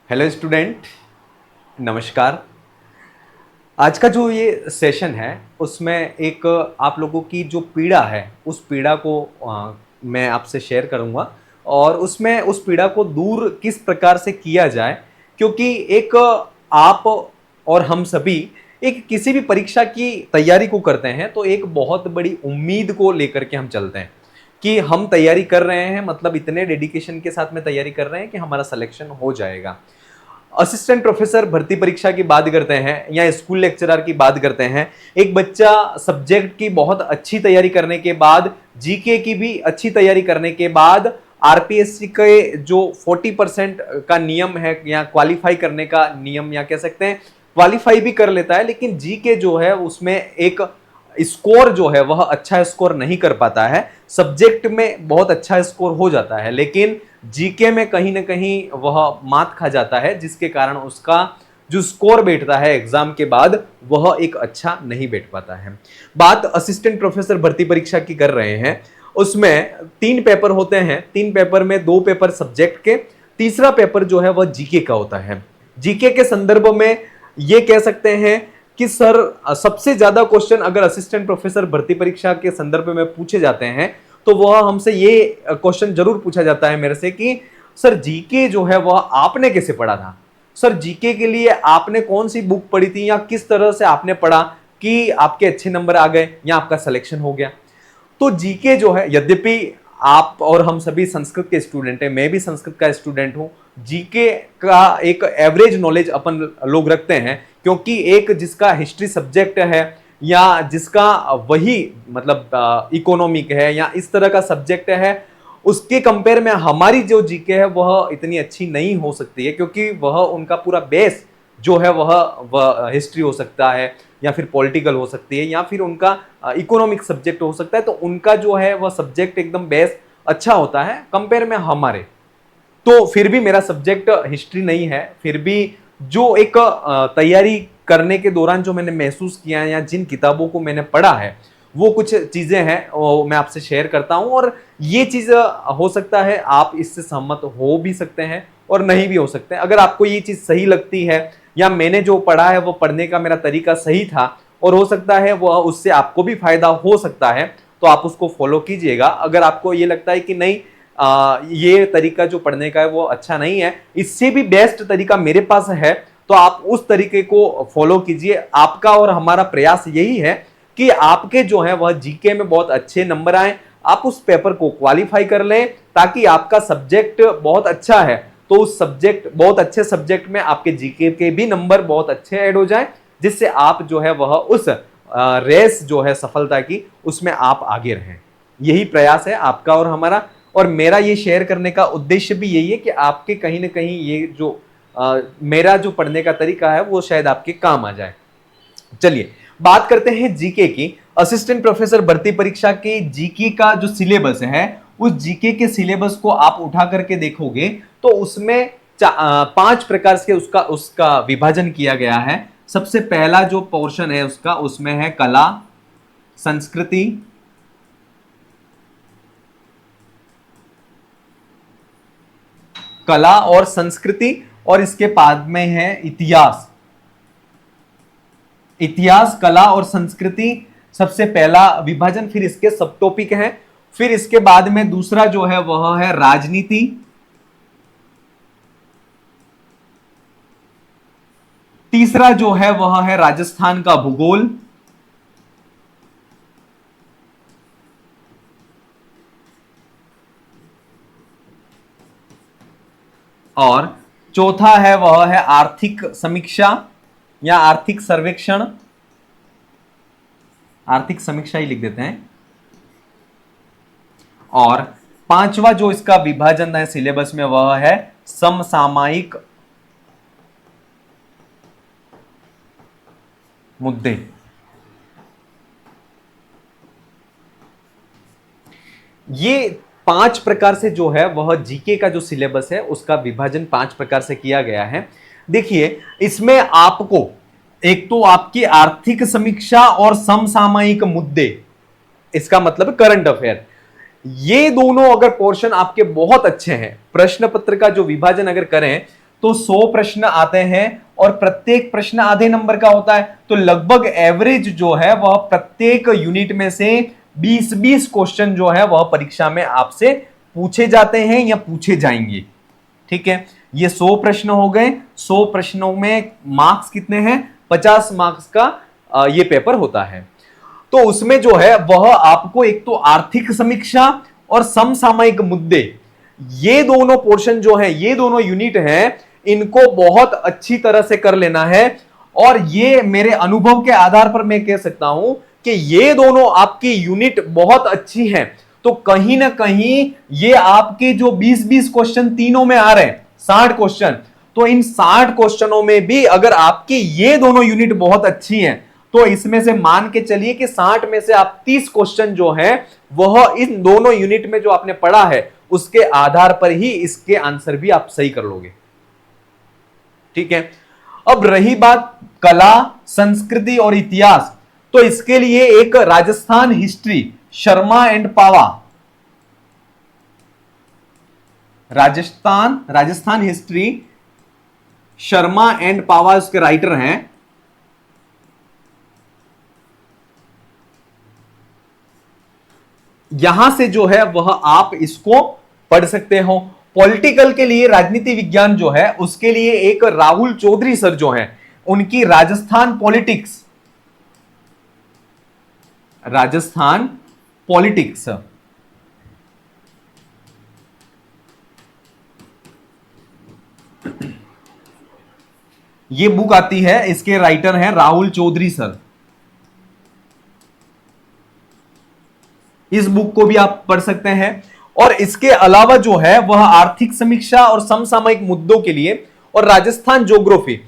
Hello student, नमस्कार। आज का जो ये सेशन है उसमें एक आप लोगों की जो पीड़ा है उस पीड़ा को मैं आपसे शेयर करूंगा और उसमें उस पीड़ा को दूर किस प्रकार से किया जाए, क्योंकि एक आप और हम सभी एक किसी भी परीक्षा की तैयारी को करते हैं तो एक बहुत बड़ी उम्मीद को लेकर के हम चलते हैं कि हम तैयारी कर रहे हैं, मतलब इतने डेडिकेशन के साथ में तैयारी कर रहे हैं कि हमारा सिलेक्शन हो जाएगा। असिस्टेंट प्रोफेसर भर्ती परीक्षा की बात करते हैं या स्कूल लेक्चरर की बात करते हैं। एक बच्चा सब्जेक्ट की बहुत अच्छी तैयारी करने के बाद, जीके की भी अच्छी तैयारी करने के बाद, आरपीएससी के जो 40% का नियम है या क्वालिफाई करने का नियम या कह सकते हैं क्वालिफाई भी कर लेता है, लेकिन जीके जो है उसमें एक स्कोर जो है वह अच्छा स्कोर नहीं कर पाता है। सब्जेक्ट में बहुत अच्छा स्कोर हो जाता है लेकिन जीके में कहीं ना कहीं वह मात खा जाता है, जिसके कारण उसका जो स्कोर बैठता है एग्जाम के बाद वह एक अच्छा नहीं बैठ पाता है। बात असिस्टेंट प्रोफेसर भर्ती परीक्षा की कर रहे हैं, उसमें 3 पेपर होते हैं। 3 पेपर में 2 पेपर सब्जेक्ट के, तीसरा पेपर जो है वह जीके का होता है। जीके के संदर्भ में ये कह सकते हैं कि सर सबसे ज्यादा क्वेश्चन अगर असिस्टेंट प्रोफेसर भर्ती परीक्षा के संदर्भ में पूछे जाते हैं तो वह हमसे ये क्वेश्चन जरूर पूछा जाता है मेरे से कि सर जीके जो है वह आपने कैसे पढ़ा था, सर जीके के लिए आपने कौन सी बुक पढ़ी थी या किस तरह से आपने पढ़ा कि आपके अच्छे नंबर आ गए या आपका सिलेक्शन हो गया। तो जीके जो है, यद्यपि आप और हम सभी संस्कृत के स्टूडेंट हैं, मैं भी संस्कृत का स्टूडेंट हूं, जीके का एक एवरेज नॉलेज अपन लोग रखते हैं, क्योंकि एक जिसका हिस्ट्री सब्जेक्ट है या जिसका वही मतलब इकोनॉमिक है या इस तरह का सब्जेक्ट है, उसके कंपेयर में हमारी जो जीके है वह इतनी अच्छी नहीं हो सकती है, क्योंकि वह उनका पूरा बेस जो है वह हिस्ट्री हो सकता है या फिर पॉलिटिकल हो सकती है या फिर उनका इकोनॉमिक सब्जेक्ट हो सकता है। तो उनका जो है वह सब्जेक्ट एकदम बेस अच्छा होता है कंपेयर में हमारे। तो फिर भी मेरा सब्जेक्ट हिस्ट्री नहीं है, फिर भी जो एक तैयारी करने के दौरान जो मैंने महसूस किया है या जिन किताबों को मैंने पढ़ा है वो कुछ चीजें हैं वो मैं आपसे शेयर करता हूं। और ये चीज हो सकता है आप इससे सहमत हो भी सकते हैं और नहीं भी हो सकते हैं। अगर आपको ये चीज सही लगती है या मैंने जो पढ़ा है वो पढ़ने का मेरा तरीका सही था और हो सकता है वो उससे आपको भी फायदा हो सकता है, तो आप उसको फॉलो कीजिएगा। अगर आपको ये लगता है कि नहीं ये तरीका जो पढ़ने का है वो अच्छा नहीं है, इससे भी बेस्ट तरीका मेरे पास है, तो आप उस तरीके को फॉलो कीजिए। आपका और हमारा प्रयास यही है कि आपके जो है वह जीके में बहुत अच्छे नंबर आए, आप उस पेपर को क्वालिफाई कर लें, ताकि आपका सब्जेक्ट बहुत अच्छा है तो उस सब्जेक्ट बहुत अच्छे सब्जेक्ट में आपके जीके के भी नंबर बहुत अच्छे ऐड हो जाए, जिससे आप जो है वह उस रेस जो है सफलता की उसमें आप आगे रहें। यही प्रयास है आपका और हमारा, और मेरा ये शेयर करने का उद्देश्य भी यही है कि आपके कहीं ना कहीं ये जो मेरा जो पढ़ने का तरीका है वो शायद आपके काम आ जाए। चलिए बात करते हैं जीके की। असिस्टेंट प्रोफेसर भर्ती परीक्षा के जीके का जो सिलेबस है, उस जीके के सिलेबस को आप उठा करके देखोगे तो उसमें 5 प्रकार से उसका उसका विभाजन किया गया है। सबसे पहला जो पोर्शन है उसका, उसमें है कला, संस्कृति, कला और संस्कृति, और इसके बाद में है इतिहास। इतिहास, कला और संस्कृति सबसे पहला विभाजन, फिर इसके सब टॉपिक हैं। फिर इसके बाद में दूसरा जो है वह है राजनीति, तीसरा जो है वह है राजस्थान का भूगोल, और चौथा है वह है आर्थिक समीक्षा या आर्थिक सर्वेक्षण, आर्थिक समीक्षा ही लिख देते हैं। और पांचवा जो इसका विभाजन है सिलेबस में वह है समसामयिक मुद्दे। ये 5 प्रकार से जो है वह जीके का जो सिलेबस है उसका विभाजन 5 प्रकार से किया गया है। देखिए इसमें आपको एक तो आपकी आर्थिक समीक्षा और समसामयिक मुद्दे, इसका मतलब करंट अफेयर, ये दोनों अगर पोर्शन आपके बहुत अच्छे हैं, प्रश्न पत्र का जो विभाजन अगर करें तो 100 प्रश्न आते हैं और प्रत्येक प्रश्न आधे नंबर का होता है, तो लगभग एवरेज जो है वह प्रत्येक यूनिट में से 20-20 क्वेश्चन जो है वह परीक्षा में आपसे पूछे जाते हैं या पूछे जाएंगे। ठीक है, ये 100 प्रश्न हो गए। 100 प्रश्नों में मार्क्स कितने हैं? 50 मार्क्स का ये पेपर होता है। तो उसमें जो है वह आपको एक तो आर्थिक समीक्षा और समसामयिक मुद्दे, ये दोनों पोर्शन जो है, ये दोनों यूनिट हैं, इनको बहुत अच्छी तरह से कर लेना है। और ये मेरे अनुभव के आधार पर मैं कह सकता हूं कि ये दोनों आपकी यूनिट बहुत अच्छी हैं, तो कहीं ना कहीं ये आपके जो 20-20 क्वेश्चन तीनों में आ रहे हैं, 60 क्वेश्चन, तो इन 60 क्वेश्चनों में भी अगर आपकी ये दोनों यूनिट बहुत अच्छी हैं, तो इसमें से मान के चलिए कि 60 में से आप 30 क्वेश्चन जो है वह इन दोनों यूनिट में जो आपने पढ़ा है उसके आधार पर ही इसके आंसर भी आप सही कर लोगे। ठीक है, अब रही बात कला, संस्कृति और इतिहास, तो इसके लिए एक Rajasthan history, Sharma and Pawa, Rajasthan history Sharma and Pawa उसके राइटर हैं। यहां से जो है वह आप इसको पढ़ सकते हो। पॉलिटिकल के लिए, राजनीति विज्ञान जो है उसके लिए एक राहुल चौधरी सर जो हैं, उनकी राजस्थान पॉलिटिक्स ये बुक आती है, इसके राइटर हैं राहुल चौधरी सर। इस बुक को भी आप पढ़ सकते हैं। और इसके अलावा जो है वह आर्थिक समीक्षा और समसामयिक मुद्दों के लिए और राजस्थान ज्योग्राफी,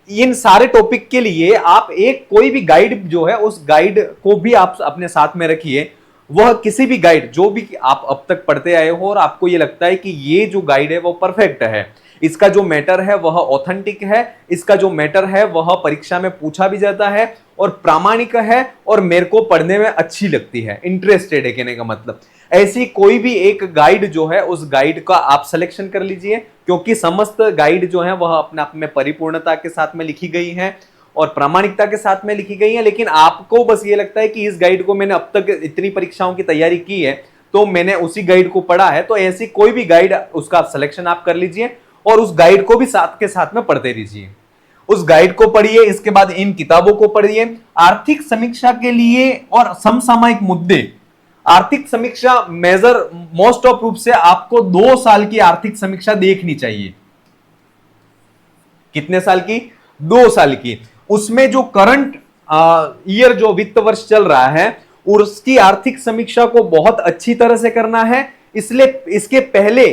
इन सारे टॉपिक के लिए आप एक कोई भी गाइड जो है उस गाइड को भी आप अपने साथ में रखिए। वह किसी भी गाइड जो भी आप अब तक पढ़ते आए हो और आपको यह लगता है कि ये जो गाइड है वो परफेक्ट है, इसका जो मैटर है वह ऑथेंटिक है, इसका जो मैटर है वह परीक्षा में पूछा भी जाता है और प्रामाणिक है और मेरे को पढ़ने में अच्छी लगती है, इंटरेस्टेड है, कहने का मतलब ऐसी कोई भी एक गाइड जो है उस गाइड का आप सिलेक्शन कर लीजिए, क्योंकि समस्त गाइड जो है वह अपने आप में परिपूर्णता के साथ में लिखी गई है और प्रामाणिकता के साथ में लिखी गई है। लेकिन आपको बस ये लगता है कि इस गाइड को मैंने अब तक इतनी परीक्षाओं की तैयारी की है तो मैंने उसी गाइड को पढ़ा है, तो ऐसी कोई भी गाइड उसका सिलेक्शन आप कर लीजिए और उस गाइड को भी साथ के साथ में पढ़ते रहिए। उस गाइड को पढ़िए, इसके बाद इन किताबों को पढ़िए। आर्थिक समीक्षा के लिए और समसामयिक मुद्दे, आर्थिक समीक्षा मेजर मोस्ट ऑफ रूप से आपको 2 साल की आर्थिक समीक्षा देखनी चाहिए। कितने साल की? 2 साल की। उसमें जो करंट ईयर जो वित्त वर्ष चल रहा है उसकी आर्थिक समीक्षा को बहुत अच्छी तरह से करना है, इसलिए इसके पहले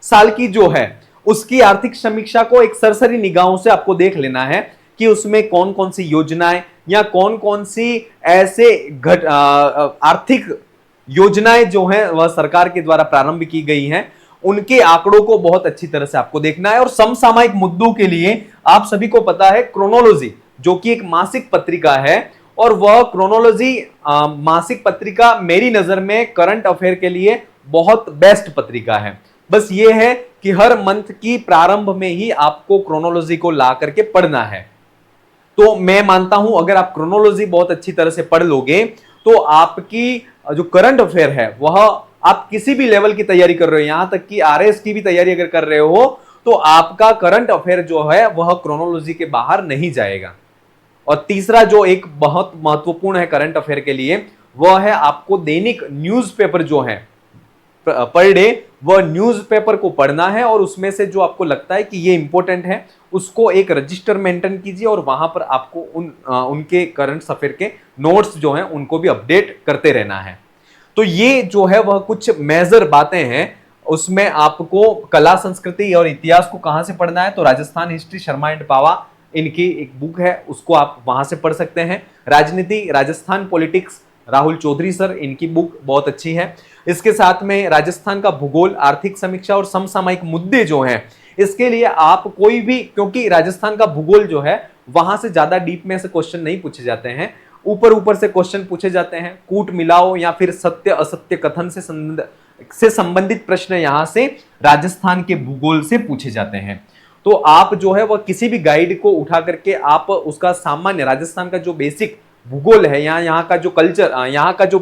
साल की जो है उसकी आर्थिक समीक्षा को एक सरसरी निगाहों से आपको देख लेना है कि उसमें कौन कौन सी योजनाएं या कौन कौन सी ऐसे आर्थिक योजनाएं जो हैं वह सरकार के द्वारा प्रारंभ की गई हैं, उनके आंकड़ों को बहुत अच्छी तरह से आपको देखना है। और समसामयिक मुद्दों के लिए आप सभी को पता है क्रोनोलॉजी, जो कि एक मासिक पत्रिका है, और वह क्रोनोलॉजी मासिक पत्रिका मेरी नजर में करंट अफेयर के लिए बहुत बेस्ट पत्रिका है। बस ये है कि हर मंथ की प्रारंभ में ही आपको क्रोनोलॉजी को ला करके पढ़ना है। तो मैं मानता हूं अगर आप क्रोनोलॉजी बहुत अच्छी तरह से पढ़ लोगे तो आपकी जो करंट अफेयर है वह, आप किसी भी लेवल की तैयारी कर रहे हो, यहां तक कि आरएस की भी तैयारी अगर कर रहे हो, तो आपका करंट अफेयर जो है वह क्रोनोलॉजी के बाहर नहीं जाएगा। और तीसरा जो एक बहुत महत्वपूर्ण है करंट अफेयर के लिए, वह है आपको दैनिक न्यूज़पेपर जो है पर डे, वह न्यूज़पेपर को पढ़ना है और उसमें से जो आपको लगता है कि ये इंपॉर्टेंट है उसको एक रजिस्टर मेंटेन कीजिए और वहां पर आपको उनके करंट अफेयर के नोट्स जो हैं उनको भी अपडेट करते रहना है। तो ये जो है वह कुछ मेजर बातें हैं। उसमें आपको कला, संस्कृति और इतिहास को कहां से पढ़ना है, तो राजस्थान हिस्ट्री, शर्मा एंड पावा, इनकी एक बुक है, उसको आप वहां से पढ़ सकते हैं। राजनीति, राजस्थान पॉलिटिक्स, राहुल चौधरी सर, इनकी बुक बहुत अच्छी है। इसके साथ में राजस्थान का भूगोल, आर्थिक समीक्षा और समसामयिक मुद्दे जो हैं, इसके लिए आप कोई भी, क्योंकि राजस्थान का भूगोल जो है वहां से ज्यादा डीप में से क्वेश्चन नहीं पूछे जाते हैं, ऊपर ऊपर से क्वेश्चन पूछे जाते हैं, कूट मिलाओ या फिर सत्य असत्य कथन से संबंधित प्रश्न यहां से राजस्थान के भूगोल से पूछे जाते हैं। तो आप जो है वह किसी भी गाइड को उठा करके आप उसका सामान्य राजस्थान का जो बेसिक भूगोल है, यहाँ का जो कल्चर, यहाँ का जो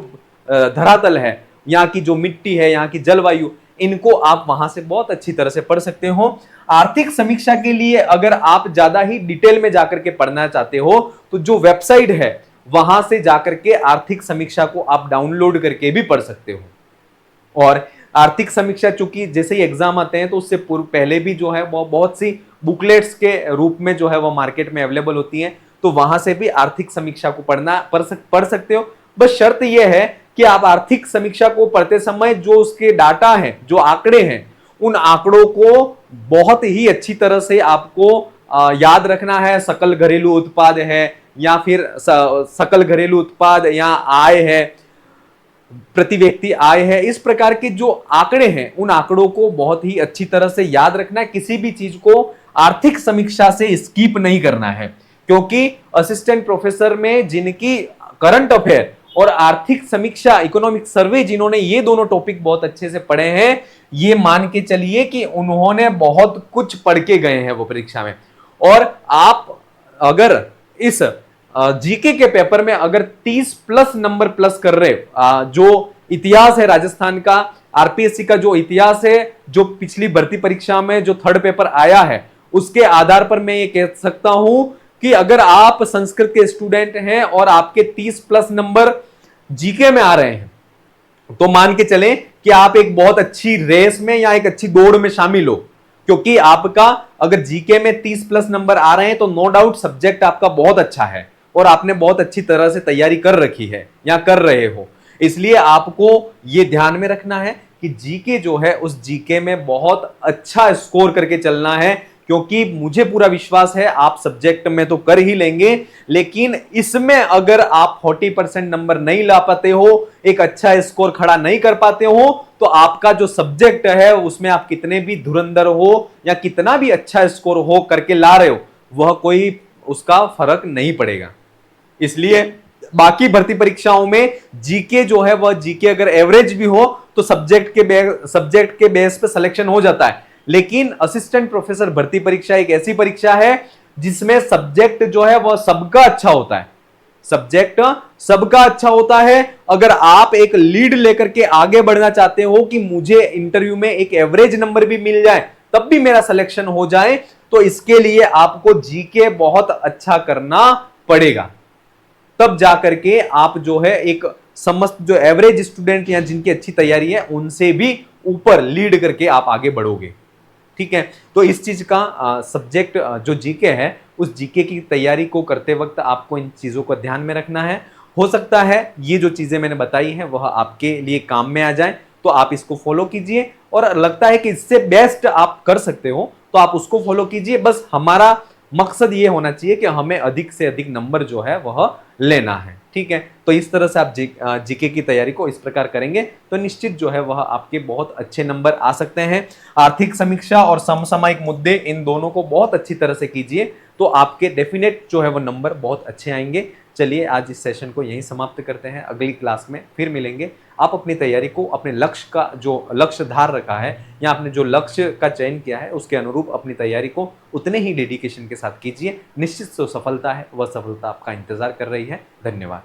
धरातल है, यहाँ की जो मिट्टी है, यहाँ की जलवायु, इनको आप वहां से बहुत अच्छी तरह से पढ़ सकते हो। आर्थिक समीक्षा के लिए अगर आप ज्यादा ही डिटेल में जाकर के पढ़ना चाहते हो तो जो वेबसाइट है वहां से जाकर के आर्थिक समीक्षा को आप डाउनलोड करके भी पढ़ सकते हो। और आर्थिक समीक्षा चूंकि जैसे ही एग्जाम आते हैं तो उससे पहले भी जो है वो बहुत सी बुकलेट्स के रूप में जो है वो मार्केट में अवेलेबल होती हैं, तो वहां से भी आर्थिक समीक्षा को पढ़ सकते हो। बस शर्त यह है कि आप आर्थिक समीक्षा को पढ़ते समय जो उसके डाटा है, जो आंकड़े हैं, उन आंकड़ों को बहुत ही अच्छी तरह से आपको याद रखना है। सकल घरेलू उत्पाद है या फिर सकल घरेलू उत्पाद या आय है, प्रति व्यक्ति आय है, इस प्रकार के जो आंकड़े हैं उन आंकड़ों को बहुत ही अच्छी तरह से याद रखना है। किसी भी चीज को आर्थिक समीक्षा से स्किप नहीं करना है, क्योंकि असिस्टेंट प्रोफेसर में जिनकी करंट अफेयर और आर्थिक समीक्षा, इकोनॉमिक सर्वे, जिन्होंने ये दोनों टॉपिक बहुत अच्छे से पढ़े हैं, ये मान के चलिए कि उन्होंने बहुत कुछ पढ़ के गए हैं वो परीक्षा में। और आप अगर इस जीके के पेपर में अगर 30 प्लस नंबर प्लस कर रहे, जो इतिहास है राजस्थान का, आरपीएससी का जो इतिहास है, जो पिछली भर्ती परीक्षा में जो थर्ड पेपर आया है, उसके आधार पर मैं ये कह सकता हूं कि अगर आप संस्कृत के स्टूडेंट हैं और आपके 30 प्लस नंबर जीके में आ रहे हैं तो मान के चलें कि आप एक बहुत अच्छी रेस में या एक अच्छी दौड़ में शामिल हो, क्योंकि आपका अगर जीके में 30 प्लस नंबर आ रहे हैं तो नो डाउट सब्जेक्ट आपका बहुत अच्छा है और आपने बहुत अच्छी तरह से तैयारी कर रखी है या कर रहे हो। इसलिए आपको यह ध्यान में रखना है कि जीके जो है उस जीके में बहुत अच्छा स्कोर करके चलना है, क्योंकि मुझे पूरा विश्वास है आप सब्जेक्ट में तो कर ही लेंगे, लेकिन इसमें अगर आप 40% नंबर नहीं ला पाते हो, एक अच्छा स्कोर खड़ा नहीं कर पाते हो, तो आपका जो सब्जेक्ट है उसमें आप कितने भी धुरंधर हो या कितना भी अच्छा स्कोर हो करके ला रहे हो, वह कोई उसका फर्क नहीं पड़ेगा। इसलिए बाकी भर्ती परीक्षाओं में जीके जो है वह जीके अगर एवरेज भी हो तो सब्जेक्ट के बेस पे सिलेक्शन हो जाता है, लेकिन असिस्टेंट प्रोफेसर भर्ती परीक्षा एक ऐसी परीक्षा है जिसमें सब्जेक्ट जो है वह सबका अच्छा होता है। सब्जेक्ट सबका अच्छा होता है। अगर आप एक लीड लेकर के आगे बढ़ना चाहते हो कि मुझे इंटरव्यू में एक एवरेज नंबर भी मिल जाए तब भी मेरा सिलेक्शन हो जाए, तो इसके लिए आपको जीके बहुत अच्छा करना पड़ेगा। तब जाकर के आप जो है एक समस्त जो एवरेज स्टूडेंट या जिनकी अच्छी तैयारी है उनसे भी ऊपर लीड करके आप आगे बढ़ोगे। ठीक है, तो इस चीज का सब्जेक्ट जो जीके है उस जीके की तैयारी को करते वक्त आपको इन चीजों को ध्यान में रखना है। हो सकता है ये जो चीजें मैंने बताई हैं वह आपके लिए काम में आ जाए, तो आप इसको फॉलो कीजिए, और लगता है कि इससे बेस्ट आप कर सकते हो तो आप उसको फॉलो कीजिए। बस हमारा मकसद ये होना चाहिए कि हमें अधिक से अधिक नंबर जो है वह लेना है। ठीक है, तो इस तरह से आप जीके की तैयारी को इस प्रकार करेंगे तो निश्चित जो है वह आपके बहुत अच्छे नंबर आ सकते हैं। आर्थिक समीक्षा और समसामयिक मुद्दे, इन दोनों को बहुत अच्छी तरह से कीजिए तो आपके डेफिनेट जो है वो नंबर बहुत अच्छे आएंगे। चलिए आज इस सेशन को यहीं समाप्त करते हैं, अगली क्लास में फिर मिलेंगे। आप अपनी तैयारी को, अपने लक्ष्य का जो लक्ष्य धार रखा है या आपने जो लक्ष्य का चयन किया है उसके अनुरूप अपनी तैयारी को उतने ही डेडिकेशन के साथ कीजिए। निश्चित जो सफलता है वह सफलता आपका इंतजार कर रही है। धन्यवाद।